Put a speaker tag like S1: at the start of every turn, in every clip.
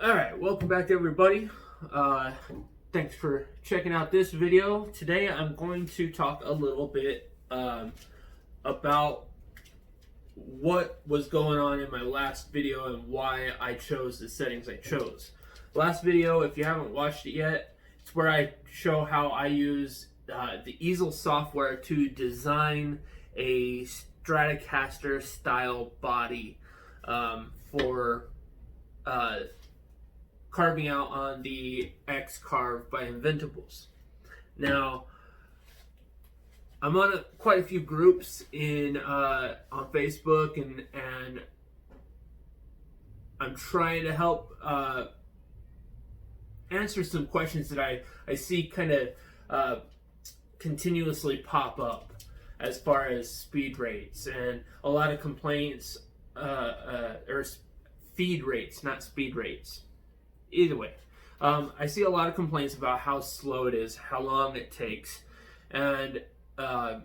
S1: Alright, welcome back everybody. Thanks for checking out this video. Today I'm going to talk a little bit about what was going on in my last video and why I chose the settings I chose. Last video, if you haven't watched it yet, it's where I show how I use the easel software to design a Stratocaster style body for carving out on the X-Carve by Inventables. Now, I'm on quite a few groups on Facebook, and I'm trying to help answer some questions that I see kind of continuously pop up as far as speed rates, and a lot of complaints, or feed rates, not speed rates. Either way, I see a lot of complaints about how slow it is, how long it takes, and I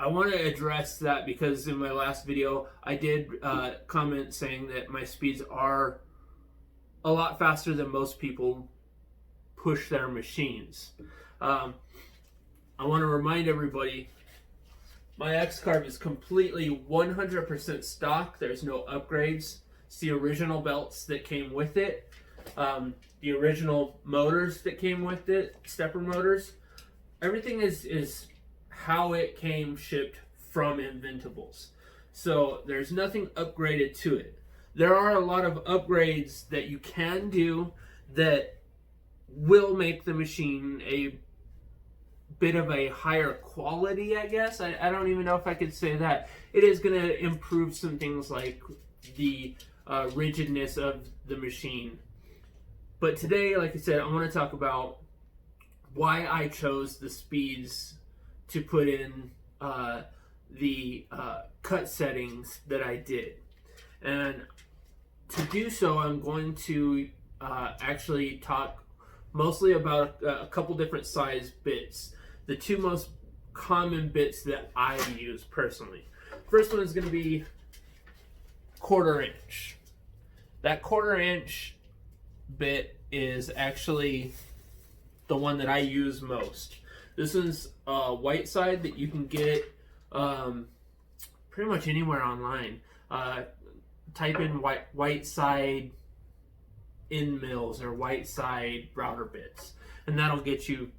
S1: want to address that because in my last video I did comment saying that my speeds are a lot faster than most people push their machines. I want to remind everybody, my X-Carve is completely 100% stock. There's no upgrades. It's the original belts that came with it, the original motors that came with it, stepper motors. Everything is how it came shipped from Inventables. So there's nothing upgraded to it. There are a lot of upgrades that you can do that will make the machine a bit of a higher quality, I guess. I don't even know if I could say that. It is going to improve some things like the rigidness of the machine. But today, like I said, I want to talk about why I chose the speeds to put in the cut settings that I did. And to do so, I'm going to actually talk mostly about a couple different size bits. The two most common bits that I use personally. First one is going to be 1/4 inch. That 1/4 inch bit is actually the one that I use most. This is a white side that you can get pretty much anywhere online. Type in white side in mills or white side router bits, and that'll get you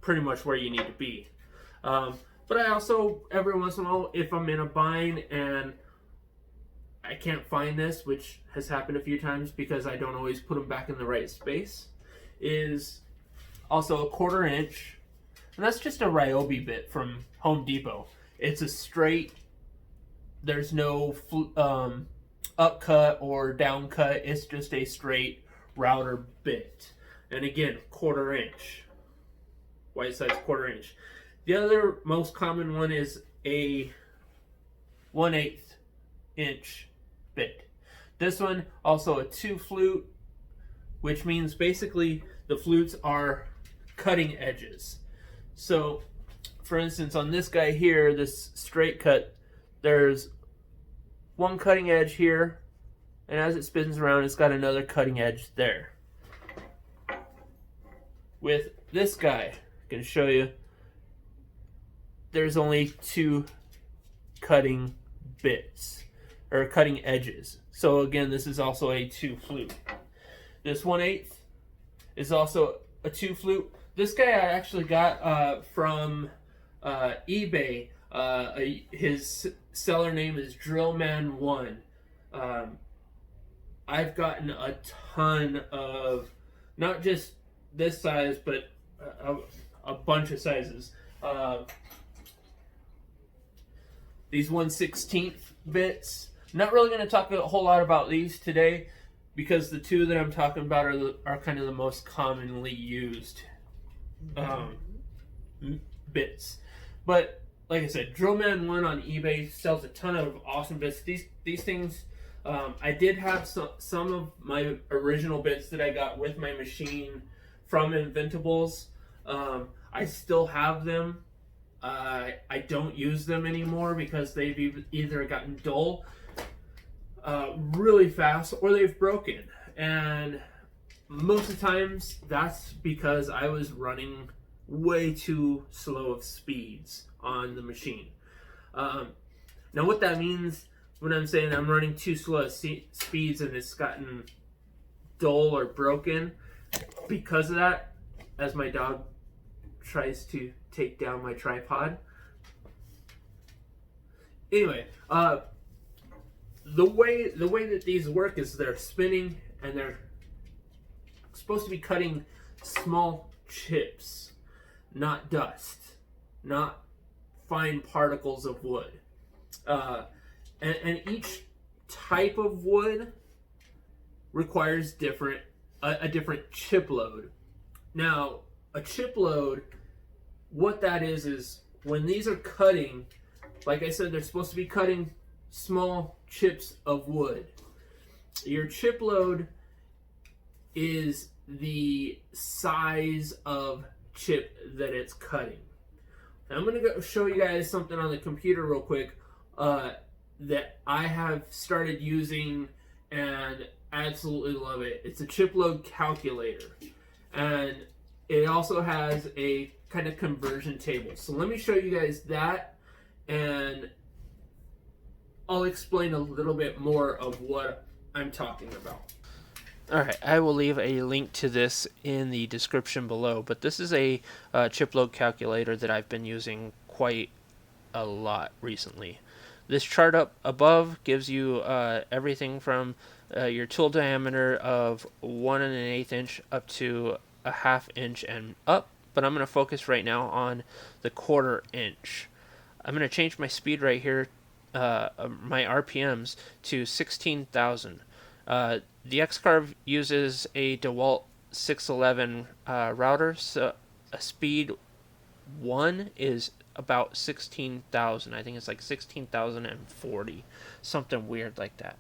S1: pretty much where you need to be. But I also, every once in a while, if I'm in a bind and I can't find this, which has happened a few times because I don't always put them back in the right space, is also a 1/4 inch. And that's just a Ryobi bit from Home Depot. It's a straight, there's no upcut or downcut. It's just a straight router bit. And again, 1/4 inch. White side's 1/4 inch. The other most common one is a 1/8 inch bit. This one also a 2 flute, which means basically the flutes are cutting edges. So for instance, on this guy here, this straight cut, there's one cutting edge here, and as it spins around, it's got another cutting edge there. With this guy, I'm going to show you, there's only 2 cutting bits, or cutting edges. So again, this is also a 2 flute. This 1/8 is also a 2 flute. This guy I actually got from eBay. His seller name is Drillman1. I've gotten a ton of, not just this size, but a bunch of sizes. These 1/16 bits. Not really going to talk a whole lot about these today because the two that I'm talking about are kind of the most commonly used bits. But like I said, Drillman1 on eBay sells a ton of awesome bits. These things, I did have some of my original bits that I got with my machine from Inventables. I still have them. I don't use them anymore because they've either gotten dull really fast or they've broken. And most of the times that's because I was running way too slow of speeds on the machine. Now what that means when I'm saying I'm running too slow of speeds and it's gotten dull or broken, because of that, as my dog tries to take down my tripod. Anyway, the way that these work is they're spinning and they're supposed to be cutting small chips, not dust, not fine particles of wood. And each type of wood requires a different chip load. Now, a chip load, what that is when these are cutting, like I said, they're supposed to be cutting small chips of wood. Your chip load is the size of chip that it's cutting. Now, I'm going to show you guys something on the computer real quick that I have started using and absolutely love it. It's a chip load calculator, and it also has a kind of conversion table. So let me show you guys that, and I'll explain a little bit more of what I'm talking about.
S2: Alright, I will leave a link to this in the description below, but this is a chip load calculator that I've been using quite a lot recently. This chart up above gives you everything from your tool diameter of 1 1/8 inch up to a 1/2 inch and up, but I'm going to focus right now on the 1/4 inch. I'm going to change my speed right here, my RPMs, to 16,000. The X-Carve uses a DeWalt 611 router, so a speed 1 is about 16,000. I think it's like 16,040, something weird like that.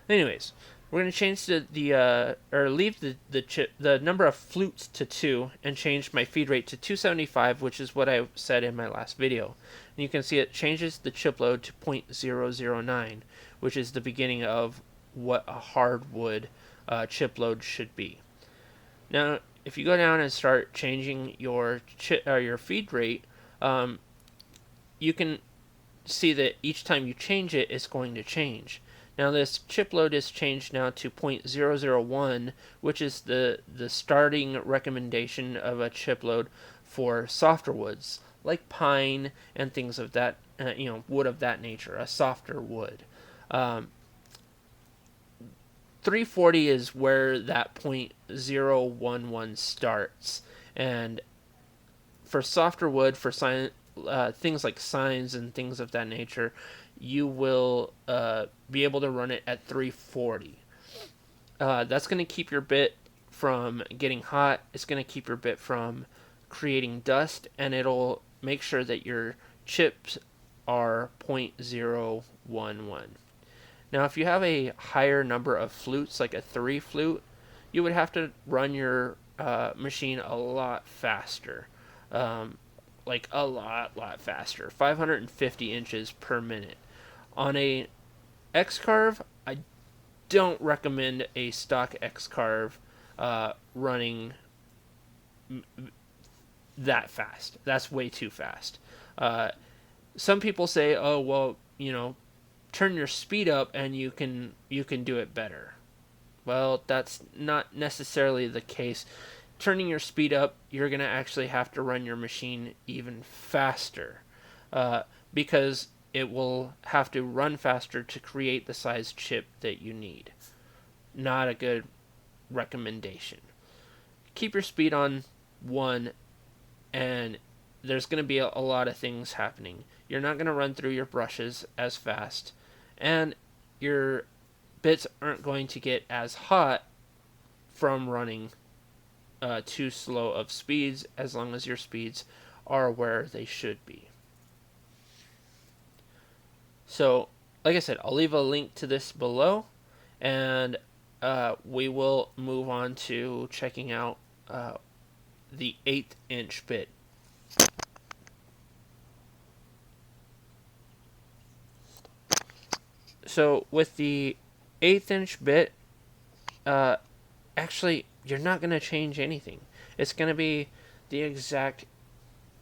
S2: Anyways, we're going to change or leave the number of flutes to 2 and change my feed rate to 275, which is what I said in my last video. And you can see it changes the chip load to 0.009, which is the beginning of what a hardwood chip load should be. Now, if you go down and start changing your feed rate, you can see that each time you change it, it's going to change. Now this chip load is changed now to 0.001, which is the starting recommendation of a chip load for softer woods, like pine and things of that, wood of that nature, a softer wood. 340 is where that 0.011 starts, and for softer wood, for things like signs and things of that nature, you will be able to run it at 340. That's going to keep your bit from getting hot. It's going to keep your bit from creating dust, and it'll make sure that your chips are 0.011. Now, if you have a higher number of flutes, like a 3 flute, you would have to run your machine a lot faster. Like a lot faster. 550 inches per minute. On a X-Carve, I don't recommend a stock X-Carve running that fast. That's way too fast. Some people say, oh, well, turn your speed up and you can do it better. Well, that's not necessarily the case. Turning your speed up, you're going to actually have to run your machine even faster because it will have to run faster to create the size chip that you need. Not a good recommendation. Keep your speed on 1, and there's going to be a lot of things happening. You're not going to run through your brushes as fast, and your bits aren't going to get as hot from running too slow of speeds, as long as your speeds are where they should be. So, like I said, I'll leave a link to this below, and we will move on to checking out the 1/8 inch bit. So with the 1/8 inch bit, actually, you're not going to change anything. It's going to be the exact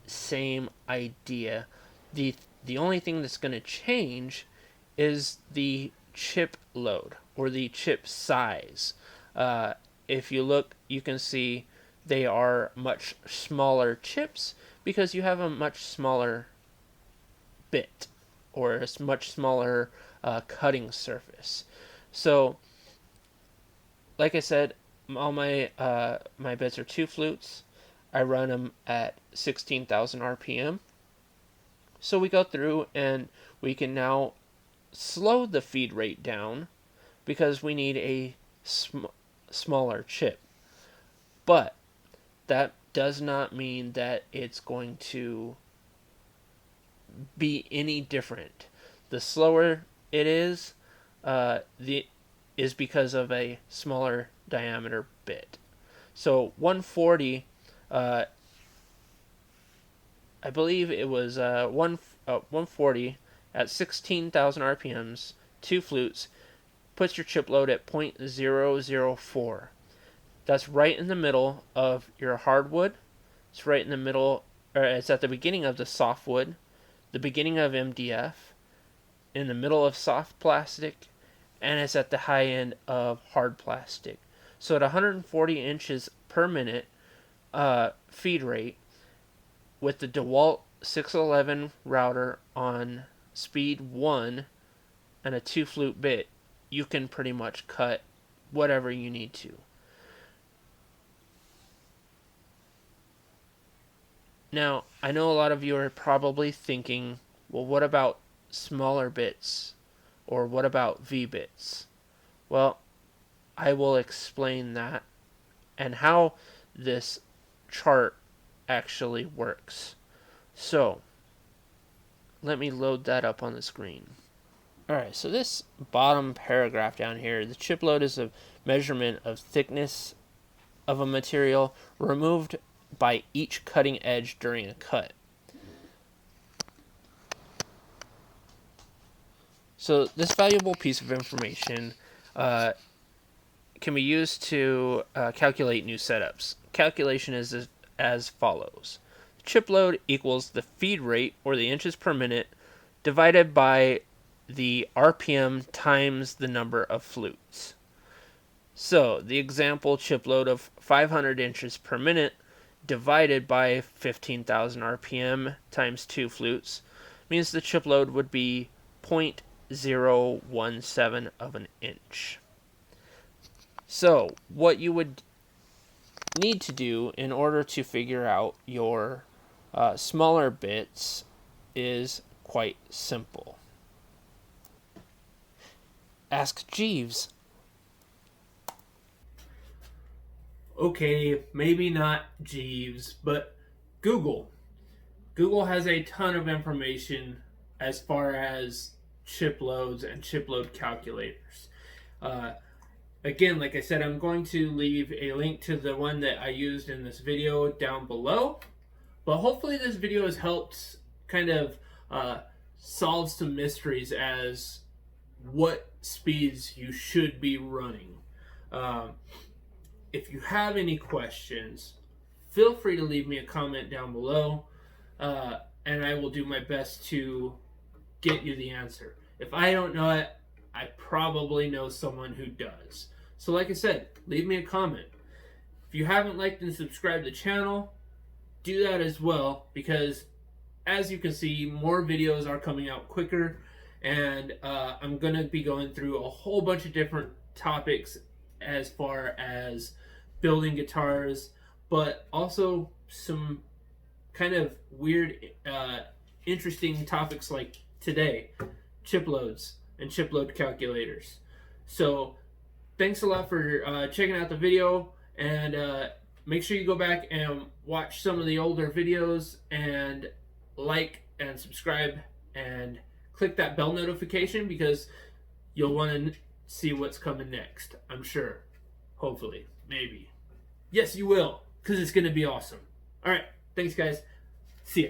S2: same idea. The only thing that's going to change is the chip load or the chip size. If you look, you can see they are much smaller chips because you have a much smaller bit or a much smaller cutting surface. So, like I said, all my bits are 2 flutes. I run them at 16,000 RPM. So we go through and we can now slow the feed rate down because we need a smaller chip. But that does not mean that it's going to be any different. The slower it is, is because of a smaller diameter bit. So 140, I believe it was 140 at 16,000 RPMs, 2 flutes, puts your chip load at 0.004. That's right in the middle of your hardwood. It's right in the middle, or it's at the beginning of the softwood, the beginning of MDF, in the middle of soft plastic, and it's at the high end of hard plastic. So at 140 inches per minute feed rate, with the DeWalt 611 router on speed 1 and a 2 flute bit, you can pretty much cut whatever you need to. Now, I know a lot of you are probably thinking, well, what about smaller bits? Or what about V-bits? Well, I will explain that and how this chart actually works. So, let me load that up on the screen. Alright, so this bottom paragraph down here, the chip load is a measurement of thickness of a material removed by each cutting edge during a cut. So this valuable piece of information can be used to calculate new setups. Calculation is as follows. Chip load equals the feed rate, or the inches per minute, divided by the RPM times the number of flutes. So the example chip load of 500 inches per minute divided by 15,000 RPM times 2 flutes means the chip load would be 0.017 of an inch. So what you would need to do in order to figure out your smaller bits is quite simple. Ask Jeeves.
S1: Okay, maybe not Jeeves, but Google. Google has a ton of information as far as chip loads and chip load calculators. Again, like I said, I'm going to leave a link to the one that I used in this video down below. But hopefully this video has helped kind of solve some mysteries as what speeds you should be running. If you have any questions, feel free to leave me a comment down below, and I will do my best to get you the answer. If I don't know it, I probably know someone who does. So like I said, leave me a comment. If you haven't liked and subscribed to the channel, do that as well, because as you can see, more videos are coming out quicker, and I'm going to be going through a whole bunch of different topics as far as building guitars, but also some kind of weird, interesting topics like today, chip loads and chip load calculators. So thanks a lot for checking out the video, and make sure you go back and watch some of the older videos, and like and subscribe and click that bell notification, because you'll want to see what's coming next. I'm sure. Hopefully. Maybe. Yes, you will, because it's going to be awesome. Alright, thanks guys. See ya.